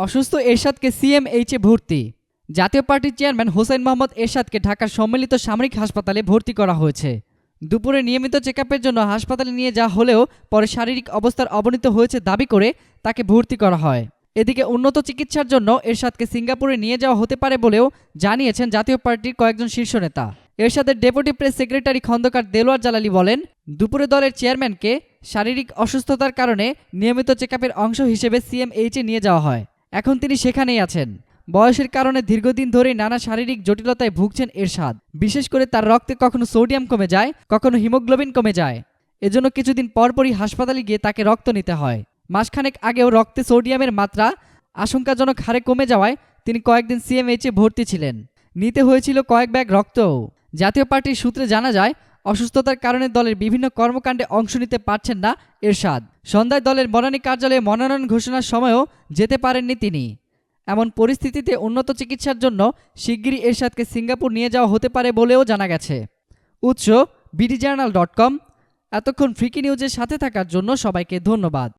অসুস্থ এরশাদকে সিএমএইচে ভর্তি। জাতীয় পার্টির চেয়ারম্যান হোসেন মোহাম্মদ এরশাদকে ঢাকার সম্মিলিত সামরিক হাসপাতালে ভর্তি করা হয়েছে। দুপুরে নিয়মিত চেকআপের জন্য হাসপাতালে নিয়ে যাওয়া হলেও পরে শারীরিক অবস্থার অবনতি হয়েছে দাবি করে তাকে ভর্তি করা হয়। এদিকে উন্নত চিকিৎসার জন্য এরশাদকে সিঙ্গাপুরে নিয়ে যাওয়া হতে পারে বলেও জানিয়েছেন জাতীয় পার্টির কয়েকজন শীর্ষ নেতা। এরশাদের deputy press secretary Khandaker Delwar Jalali বলেন, দুপুরে দলের চেয়ারম্যানকে শারীরিক অসুস্থতার কারণে নিয়মিত চেকআপের অংশ হিসেবে সিএমএইচে নিয়ে যাওয়া হয়। এখন তিনি সেখানেই আছেন। বয়সের কারণে দীর্ঘদিন ধরেই নানা শারীরিক জটিলতায় ভুগছেন এরশাদ। বিশেষ করে তার রক্তে কখনো সোডিয়াম কমে যায়, কখনো হিমোগ্লোবিন কমে যায়। এজন্য কিছুদিন পরপরই হাসপাতালে গিয়ে তাকে রক্ত নিতে হয়। মাসখানেক আগেও রক্তে সোডিয়ামের মাত্রা আশঙ্কাজনক হারে কমে যাওয়ায় তিনি কয়েকদিন সিএমএইচে ভর্তি ছিলেন। নিতে হয়েছিল কয়েক ব্যাগ রক্তও। জাতীয় পার্টির সূত্রে জানা যায়, অসুস্থতার কারণে দলের বিভিন্ন কর্মকাণ্ডে অংশ নিতে পারছেন না এরশাদ। সন্ধ্যায় দলের বনানী কার্যালয়ে মনোনয়ন ঘোষণার সময়ও যেতে পারেননি তিনি। এমন পরিস্থিতিতে উন্নত চিকিৎসার জন্য শিগগিরই এরশাদকে সিঙ্গাপুর নিয়ে যাওয়া হতে পারে বলেও জানা গেছে। উৎস বিডিজার্নাল.com। এতক্ষণ ফ্রিকি নিউজের সাথে থাকার জন্য সবাইকে ধন্যবাদ।